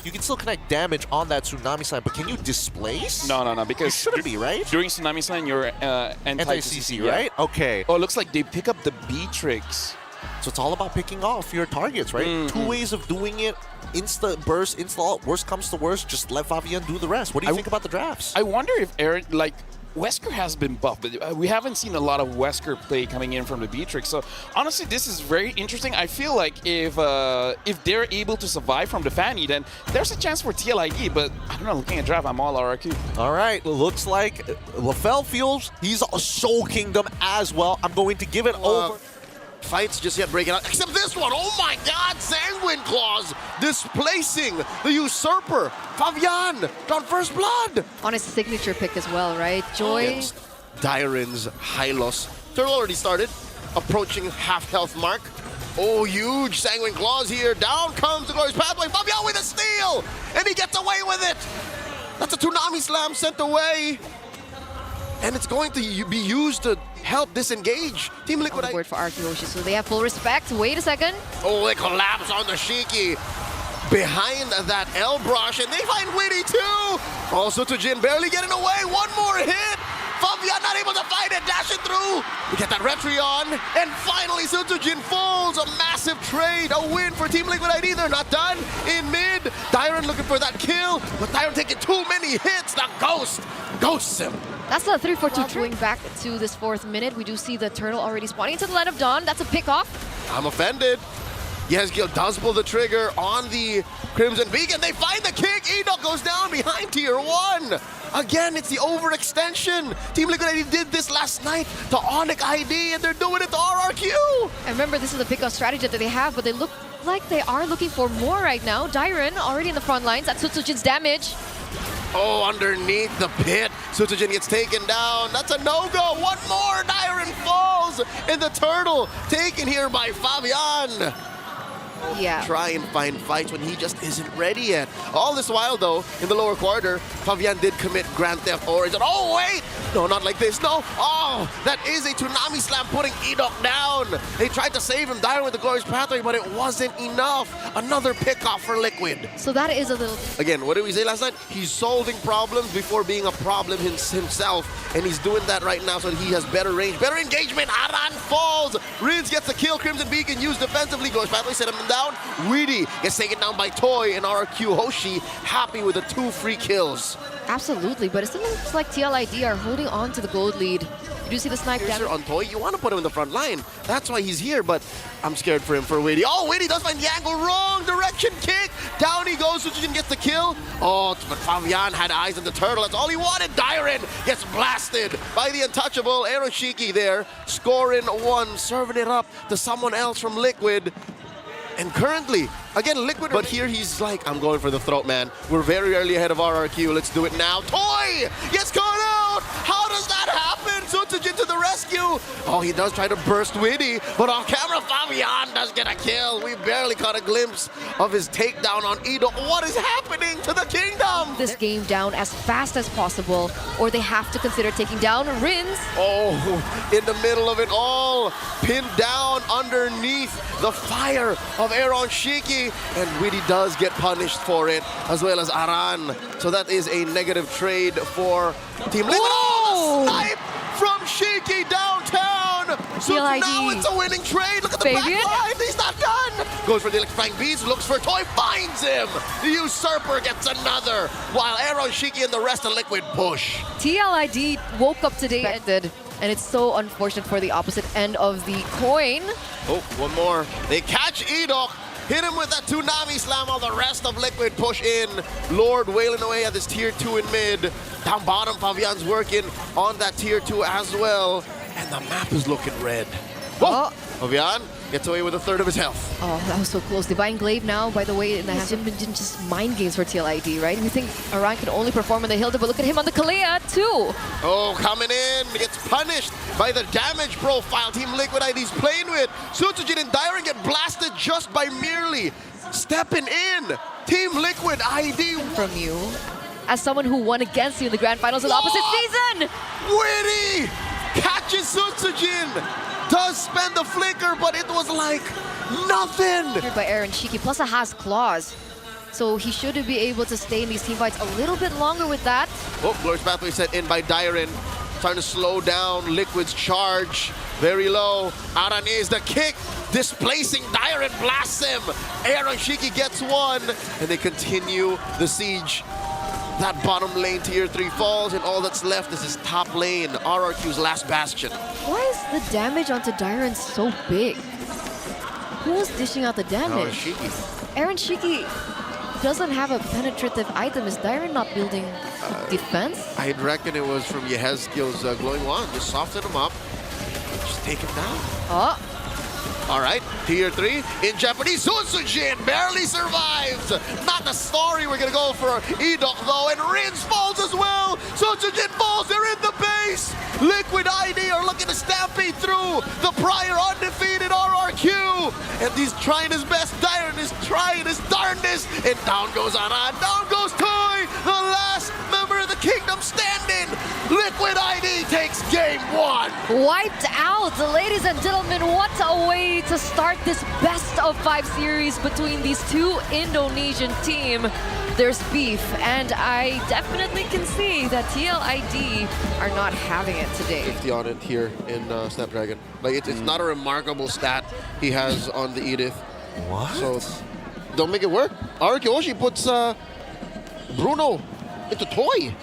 You can still connect damage on that Tsunami Slam, but can you displace? No, because it shouldn't be, right? During Tsunami Slam, you're anti-CC, right? Okay. Oh, it looks like they pick up the B-tricks. So it's all about picking off your targets, right? Two ways of doing it. Insta burst, insta ult. Worst comes to worst, just let Fabian do the rest. What do you think about the drafts? I wonder if Aaron, like, Wesker has been buffed, but we haven't seen a lot of Wesker play coming in from the B-Trix. So honestly, this is very interesting. I feel like if they're able to survive from the Fanny, then there's a chance for TLID. But I don't know, looking at draft, I'm all RRQ. All right, looks like LaFell feels he's a Soul Kingdom as well. I'm going to give it over. Fights just yet breaking out, except this one. Oh my God, Sanguine Claws displacing the Usurper. Fabian on first blood. On his signature pick as well, right? Joy. Against Dyren's Hylos. Turtle already started, approaching half health mark. Oh, huge Sanguine Claws here. Down comes the Glorious Pathway. Fabian with a steal, and he gets away with it. That's a Tsunami Slam sent away. And it's going to be used to help disengage Team Liquid. On board for RRQ Hoshi, so they have full respect. Wait a second. Oh, they collapse on the Shiki. Behind that L brush, and they find Witty too. Also to Jin barely getting away. One more hit. Fabian not able to fight it, dashing through. We get that Retreon, and finally Sutsujin falls. A massive trade, a win for Team Liquid ID. They're not done in mid. Dyren looking for that kill, but Dyren taking too many hits. The Ghost ghosts him. That's the 3-4-2 going back to this 4th minute. We do see the turtle already spawning into the Land of Dawn. That's a pick off. I'm offended. Yes, Gil does pull the trigger on the Crimson Beacon. They find the kick. Edok goes down behind Tier 1. Again, it's the overextension. Team Liquid ID did this last night to Onyx ID, and they're doing it to RRQ. And remember, this is the pick-off strategy that they have, but they look like they are looking for more right now. Dyren already in the front lines. That's Sutsujin's damage. Oh, underneath the pit, Sutsujin gets taken down. That's a no-go. One more. Dyren falls, and the turtle taken here by Fabian. Yeah. Try and find fights when he just isn't ready yet. All this while, though, in the lower quarter, Fabian did commit Grand Theft Origin. Oh, wait! No, not like this. No. Oh, that is a Tsunami Slam putting Edok down. They tried to save him, Dyren with the Glorious Pathway, but it wasn't enough. Another pickoff for Liquid. So that is a little... Again, what did we say last night? He's solving problems before being a problem himself, and he's doing that right now so that he has better range, better engagement. Aran falls. Riz gets the kill. Crimson Beacon used defensively. Glorious Pathway set him down. Weedy gets taken down by Toy, and RRQ Hoshi happy with the 2 free kills. Absolutely, but it still looks like TLID are holding on to the gold lead. You do see the snipe down on Toy. You want to put him in the front line. That's why he's here, but I'm scared for him for Weedy. Oh, Weedy does find the angle. Wrong direction kick. Down he goes. Sutsujin gets the kill. Oh, but Fabian had eyes on the turtle. That's all he wanted. Dyren gets blasted by the untouchable Aeroshiki there. Scoring 1, serving it up to someone else from Liquid. And currently, again, Liquid, but here he's like, I'm going for the throat, man. We're very early ahead of RRQ. Let's do it now. Toy gets caught out. How does that happen? Sutsujin to the rescue. Oh, he does try to burst Witty, but on camera, Fabian does get a kill. We barely caught a glimpse of his takedown on Edo. What is happening to the kingdom? this game down as fast as possible, or they have to consider taking down Rins. Oh, in the middle of it all, pinned down underneath the fire of Aaron Shiki, and Witty does get punished for it, as well as Aran. So that is a negative trade for Team Liquid. Oh, the snipe from Shiki downtown. So TLID. now it's a winning trade. Look at the Fabian? back line. He's not done. Goes for the electrifying beast, looks for Toy, finds him. The Usurper gets another, while Aaron Shiki and the rest of Liquid push. TLID woke up today and it's so unfortunate for the opposite end of the coin. Oh, one more. They catch Edok, hit him with that Tsunami Slam while the rest of Liquid push in. Lord wailing away at this tier 2 in mid. Down bottom, Fabian's working on that tier 2 as well. And the map is looking red. Whoa! Fabian gets away with a third of his health. Oh, that was so close. Divine Glaive now, by the way, and that hasn't been just mind games for TLID, right? We think Aran can only perform on the Hilda, but look at him on the Kalea, too. Oh, coming in, gets punished by the damage profile Team Liquid ID's playing with. Sutsujin and Dyren get blasted just by merely stepping in. Team Liquid ID From you, as someone who won against you in the Grand Finals of the opposite season. Witty catches Sutsujin. Does spend the flicker, but it was like nothing. By Aaron Shiki, plus it has claws. So he should be able to stay in these team fights a little bit longer with that. Oh, Glorious Pathway set in by Dyren. Trying to slow down Liquid's charge. Very low. Aran is the kick. Displacing Dyren, blasts him. Aaron Shiki gets one. And they continue the siege. That bottom lane tier 3 falls, and all that's left is his top lane, RRQ's last bastion. Why is the damage onto Dyren so big? Who was dishing out the damage? Shiki. Aaron Shiki doesn't have a penetrative item. Is Dyren not building defense? I'd reckon it was from Yehezkiel's glowing wand. Just soften him up. Just take him down. Oh. All right, tier 3 in Japanese. Susujin barely survives. Not the story we're gonna go for Edok though, and Rins falls as well. Susujin falls. They're in the base. Liquid ID are looking to stampede through the prior undefeated RRQ, and he's trying his best. Dyren is trying his darndest, and down goes Aran. Down goes Toy, the last member of the kingdom standing. Liquid ID takes game 1. Wiped out, ladies and gentlemen. What a way to start this best of 5 series between these two Indonesian teams. There's beef, and I definitely can see that TLID are not having it today. 50 on it here in Snapdragon. Like it's not a remarkable stat he has on the Edith. What? So don't make it work. RRQ Hoshi puts Bruno into Toy.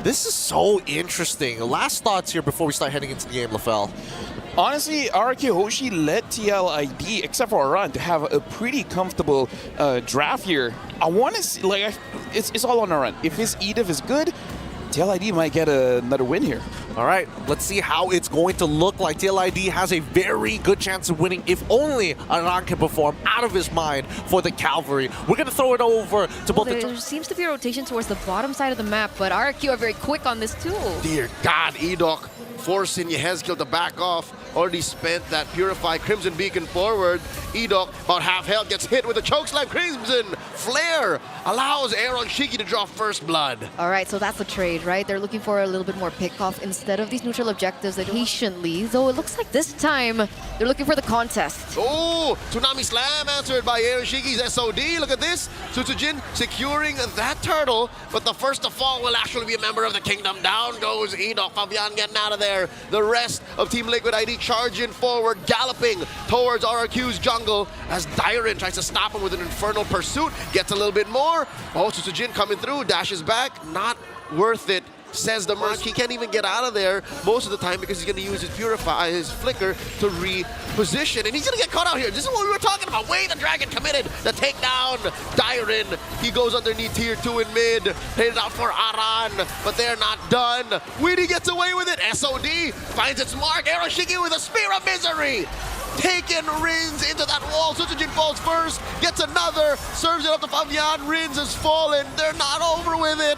This is so interesting. Last thoughts here before we start heading into the game, LaFell. Honestly, RRQ Hoshi led TLID, except for Aran, to have a pretty comfortable draft here. I want to see, like, it's all on Aran. If his Edith is good, TLID might get another win here. All right, let's see how it's going to look like. TLID has a very good chance of winning if only Aran can perform out of his mind for the Cavalry. We're going to throw it over to both There seems to be a rotation towards the bottom side of the map, but RRQ are very quick on this too. Dear God, Edok forcing Yehezkiel to back off. Already spent that Purify Crimson Beacon forward. Edok, about half health, gets hit with a chokeslam. Crimson Flare allows Aaron Shiki to draw first blood. All right, so that's the trade, right? They're looking for a little bit more pickoff instead of these neutral objectives. They patiently, though it looks like this time they're looking for the contest. Oh, Tsunami Slam answered by Aaron Shiki's SOD. Look at this. Susujin securing that turtle, but the first to fall will actually be a member of the kingdom. Down goes Edok. Fabian getting out of there. The rest of Team Liquid ID charging forward, galloping towards RRQ's jungle as Dyren tries to stop him with an Infernal Pursuit. Gets a little bit more. Oh, Susujin coming through, dashes back. Not worth it, says the Merc. He can't even get out of there most of the time because he's going to use his Purify, his Flicker to reposition. And he's going to get caught out here. This is what we were talking about. Way the Dragon committed the takedown. Dyren, he goes underneath tier 2 in mid. Headed out for Aran, but they're not done. Weedy gets away with it. SOD finds its mark. Aroshiki with a Spear of Misery. Taken Rins into that wall. Susujin falls first, gets another, serves it up to Fabian. Rins has fallen. They're not over with it.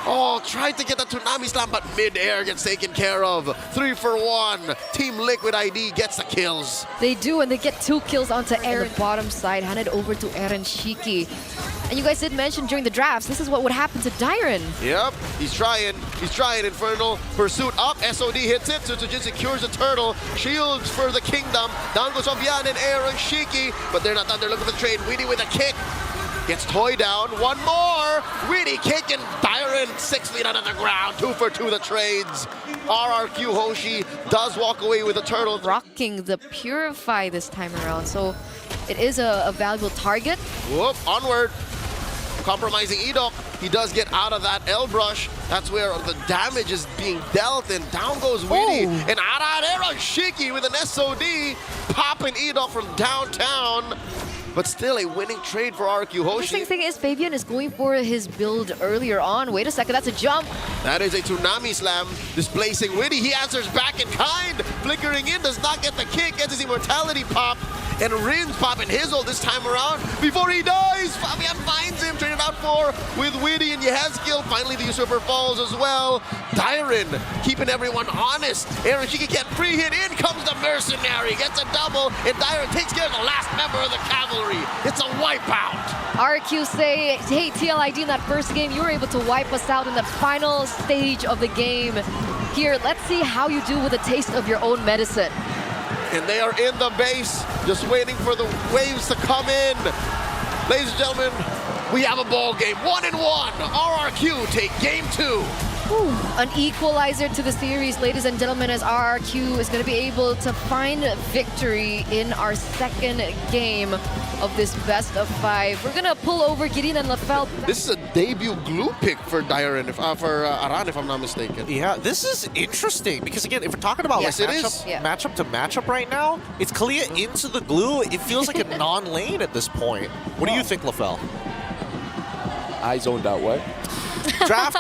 Oh, tried to get the Tsunami Slam, but mid-air gets taken care of. 3 for 1. Team Liquid ID gets the kills. They do, and they get 2 kills onto Aaron. The bottom side, handed over to Aaron Shiki. And you guys did mention during the drafts, this is what would happen to Dyren. Yep, he's trying Infernal Pursuit up. SOD hits it. Susujin secures the turtle. Shields for the kingdom. Down goes Fabian and Aaron Shiki, but they're not done. They're looking for the trade. Weedy with a kick. Gets Toy down. One more. Weedy kick and Dyren 6 feet under the ground. 2 for 2 the trades. RRQ Hoshi does walk away with the turtle. Rocking the Purify this time around, so it is a valuable target. Whoop, onward. Compromising Edok. He does get out of that L-brush. That's where the damage is being dealt, and down goes Weedy. Oh. And Aaron Shiki with an SOD. Popping Edok from downtown. But still a winning trade for RRQ Hoshi. Interesting thing is Fabian is going for his build earlier on. Wait a second, that's a jump. That is a Tsunami Slam displacing Weedy. He answers back in kind. Flickering in, does not get the kick, gets his Immortality pop. And Rins popping his ult this time around. Before he dies, Fabian finds him, traded out for with Weedy and Yehezkiel. Finally, the Usurper falls as well. Dyren keeping everyone honest. Aaron Shiki can't pre-hit. In comes the Mercenary, gets a double, and Dyren takes care of the last member of the Cavalry. It's a wipeout. RRQ say, hey, TLID, in that first game, you were able to wipe us out in the final stage of the game. Here, let's see how you do with a taste of your own medicine. And they are in the base, just waiting for the waves to come in. Ladies and gentlemen, We have a ball game, 1-1. RRQ take game 2. Ooh, an equalizer to the series, ladies and gentlemen, as RRQ is going to be able to find victory in our second game of this best of 5. We're going to pull over Gideon and Lafel. This is a debut glue pick for Aran, if I'm not mistaken. Yeah, this is interesting because again, if we're talking about Yes, like it is. matchup to matchup right now, it's Kalia into the glue. It feels like a non-lane at this point. What do you think, Lafel? I zoned out. What? Draft,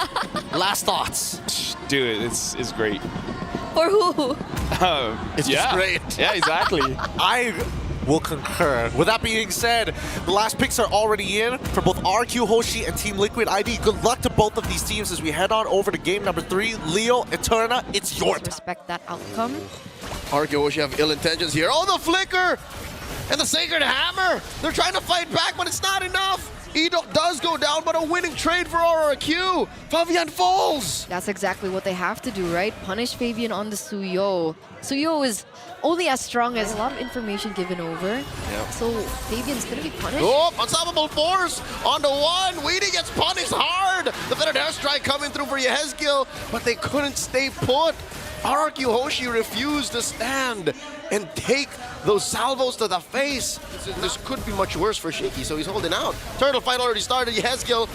last thoughts. Dude, it's great. For who? It's just great. Yeah, exactly. I will concur. With that being said, the last picks are already in for both RRQ Hoshi and Team Liquid ID. Good luck to both of these teams as we head on over to game number 3. Leo, Eterna, it's your time. Respect that outcome. RRQ Hoshi have ill intentions here. Oh, the flicker! And the Sacred Hammer! They're trying to fight back, but it's not enough! Edok does go down, but a winning trade for RRQ. Fabian falls! That's exactly what they have to do, right? Punish Fabian on the Suyo. Suyo is only as strong as a lot of information given over. Yep. So Fabian's going to be punished. Oh, unstoppable force on the 1. Weedy gets punished hard. The feathered airstrike coming through for Yehezkiel, but they couldn't stay put. RRQ Hoshi refused to stand and take those salvos to the face. This could be much worse for Shiki, so he's holding out. Turtle fight already started. Yehezkiel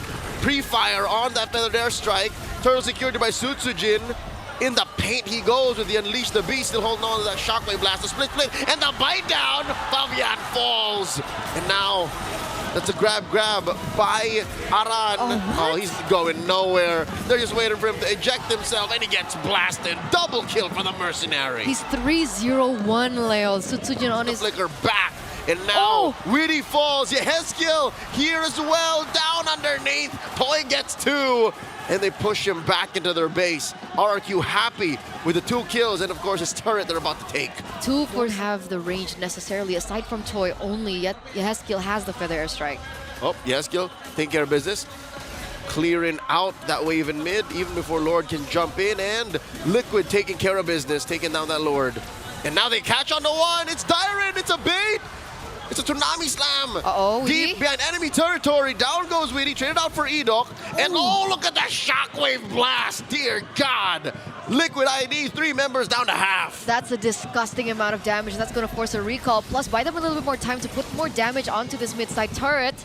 pre-fire on that feathered airstrike. Turtle secured by Sutsujin. In the paint he goes with the Unleash the Beast, still holding on to that shockwave blast. The split, and the bite down. Fabian falls. And now that's a grab by Aran. Oh, he's going nowhere. They're just waiting for him to eject himself, and he gets blasted. Double kill for the Mercenary. He's 3-0-1, Leo. Sutsujin on his... Flicker back. And now, Weedy falls. Yehezkiel here as well, down underneath. Toy gets 2, and they push him back into their base. RRQ happy with the 2 kills, and of course his turret they're about to take. 2 don't have the range necessarily, aside from Toy only, yet Yehezkiel has the feather airstrike. Oh, Yehezkiel taking care of business. Clearing out that wave in mid, even before Lord can jump in, and Liquid taking care of business, taking down that Lord. And now they catch on the 1. It's Dyran, it's a bait. It's a Tsunami Slam. Deep behind enemy territory. Down goes Weedy, traded out for Edok. And oh, look at that shockwave blast. Dear God. Liquid ID, 3 members down to half. That's a disgusting amount of damage. That's going to force a recall. Plus, buy them a little bit more time to put more damage onto this mid-side turret.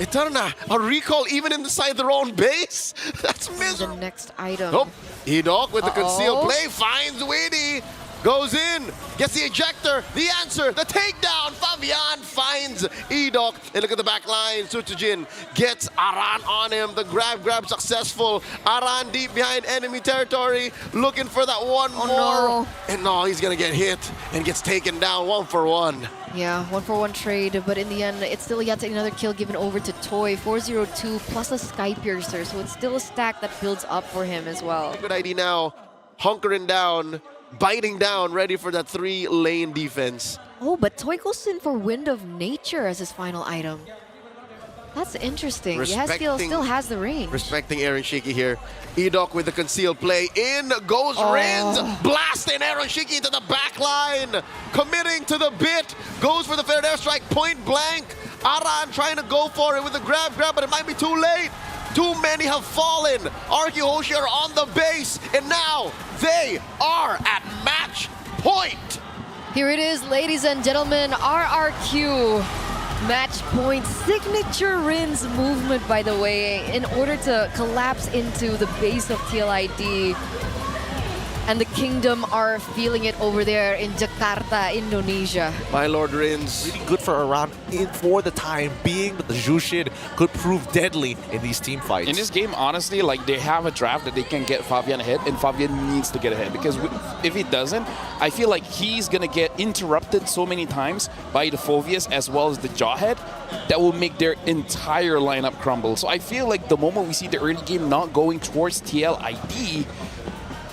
Eterna, a recall even inside their own base? That's miserable. The next item. Nope. Edok with the concealed play finds Weedy. Goes in, gets the ejector, the answer, the takedown. Fabian finds Edok. And look at the back line. Sutsujin gets Aran on him. The grab successful. Aran deep behind enemy territory, looking for that one more. No. And no, he's gonna get hit and gets taken down 1-for-1. Yeah, 1-for-1 trade, but in the end, it's still yet another kill given over to Toy. 4-0-2 plus a Sky Piercer, so it's still a stack that builds up for him as well. Good idea now, hunkering down, biting down, ready for that 3-lane defense. Oh, but Toy goes in for Wind of Nature as his final item. That's interesting. Yehezkiel still has the range. Respecting Aaron Shiki here. Edok with the concealed play. In goes Rins. Blasting Aaron Shiki into the back line. Committing to the bit. Goes for the fair airstrike point blank. Aran trying to go for it with the grab, but it might be too late. Too many have fallen. RRQ Hoshi are on the base, and now they are at match point. Here it is, ladies and gentlemen, RRQ match point. Signature Rin's movement, by the way, in order to collapse into the base of TLID. And the Kingdom are feeling it over there in Jakarta, Indonesia. My Lord Rins. Really good for Aran for the time being, but the Jushin could prove deadly in these team fights. In this game, honestly, like they have a draft that they can get Fabian ahead, and Fabian needs to get ahead because if he doesn't, I feel like he's gonna get interrupted so many times by the Phovius as well as the Jawhead that will make their entire lineup crumble. So I feel like the moment we see the early game not going towards TLID,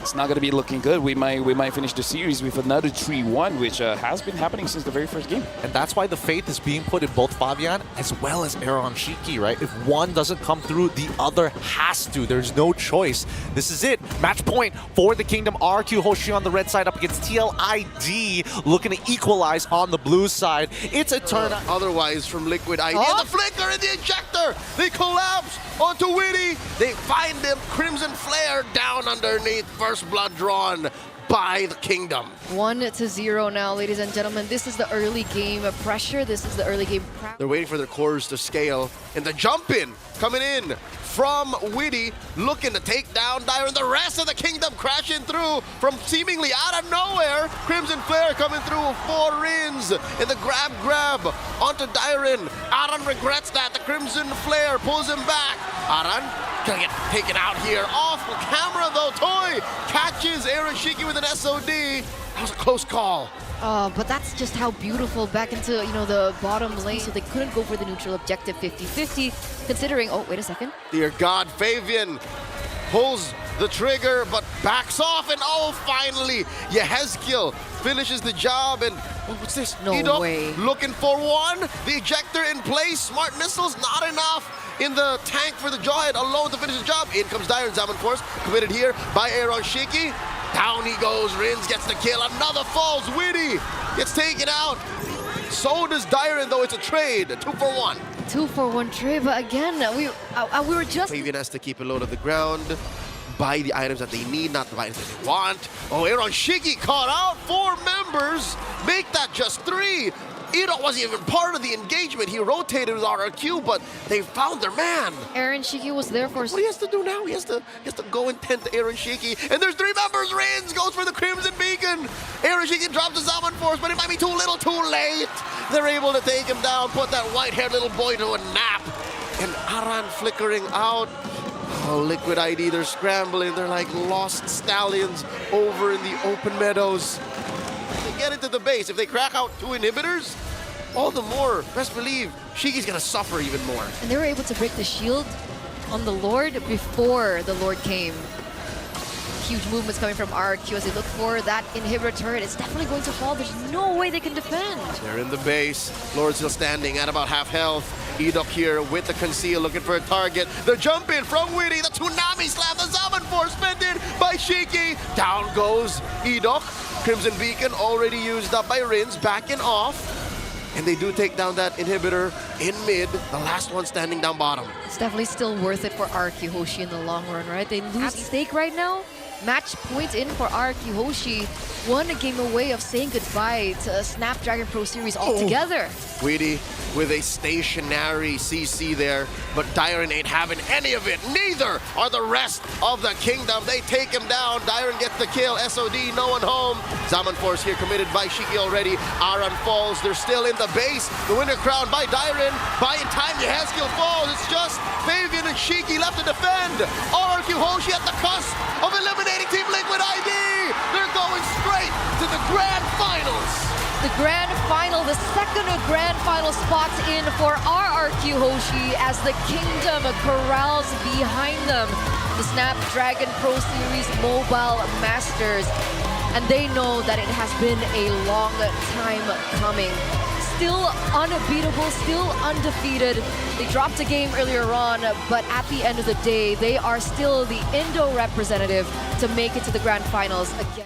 it's not going to be looking good. We might finish the series with another 3-1, which has been happening since the very first game. And that's why the faith is being put in both Fabian as well as Aaron Shiki, right? If one doesn't come through, the other has to. There's no choice. This is it. Match point for the Kingdom. RRQ Hoshi on the red side up against TLID, looking to equalize on the blue side. It's Eterna. Otherwise, from Liquid ID, the flicker and the ejector, they collapse onto Witty. They find him, Crimson Flare down underneath. First blood drawn by the Kingdom. 1-0 now, ladies and gentlemen. This is the early game pressure. This is the early game pressure. They're waiting for their cores to scale. And the jump in coming in from Witty, looking to take down Dyron. The rest of the Kingdom crashing through from seemingly out of nowhere. Crimson Flare coming through with 4 Rins. And the grab onto Dyron. Aran regrets that. The Crimson Flare pulls him back. Aran gonna get taken out here. Off camera though. Toy catches Aaron Shiki with an SOD. That was a close call. But that's just how beautiful back into, the bottom lane. So they couldn't go for the neutral objective 50-50, considering, oh, wait a second. Dear God, Fabian pulls the trigger, but backs off, and oh, finally, Yehezkiel finishes the job, and oh, what's this? No Edok way. looking for one. The ejector in place. Smart missiles, not enough. In the tank for the Jawhead, alone to finish the job. In comes Dyron. Zaman Force committed here by Aaron Shiki. Down he goes. Rins gets the kill. Another falls. Witty gets taken out. So does Dyron, though it's a trade. 2-for-1. 2-for-1 trade, but again, we were just... Fabian has to keep it low to the ground. Buy the items that they need, not the items that they want. Oh, Aaron Shiki caught out 4 members. Make that just 3. Edo wasn't even part of the engagement. He rotated with RRQ, but they found their man. Aaron Shiki was there for... What he has to do now, he has to go and tent Aaron Shiki. And there's 3 members. Rins goes for the Crimson Beacon. Aaron Shiki drops the Zaman Force, but it might be too little, too late. They're able to take him down, put that white-haired little boy to a nap. And Aran flickering out. Oh, Liquid ID, they're scrambling. They're like lost stallions over in the open meadows. They get into the base. If they crack out 2 inhibitors, all the more, best believe, Shiki's gonna suffer even more. And they were able to break the shield on the Lord before the Lord came. Huge movements coming from RRQ as they look for that inhibitor turret. It's definitely going to fall. There's no way they can defend. They're in the base. Lord still standing at about half health. Edok here with the conceal, looking for a target. The jump in from Witty. The Tsunami Slam. The Zaman Force spended by Shiki. Down goes Edok. Crimson Beacon already used up by Rins. Backing off. And they do take down that inhibitor in mid. The last one standing down bottom. It's definitely still worth it for RRQ Hoshi in the long run, right? They lose at stake right now. Match point in for RRQ Hoshi. 1 game away of saying goodbye to a Snapdragon Pro Series altogether. Witty with a stationary CC there, but Dyron ain't having any of it. Neither are the rest of the Kingdom. They take him down. Dyron gets the kill. SOD, no one home. Zaman Force here committed by Shiki already. Aran falls. They're still in the base. The winner crowned by Dyron. By in time, Yehezkiel falls. It's just Fabian and Shiki left to defend. RRQ Hoshi at the cusp of eliminating Team Liquid ID. They're going straight to the Grand Finals. The Grand Final, the second Grand Final spot in for RRQ Hoshi as the Kingdom corrals behind them. The Snapdragon Pro Series Mobile Masters. And they know that it has been a long time coming. Still unbeatable, still undefeated. They dropped a game earlier on, but at the end of the day, they are still the Indo representative to make it to the Grand Finals again.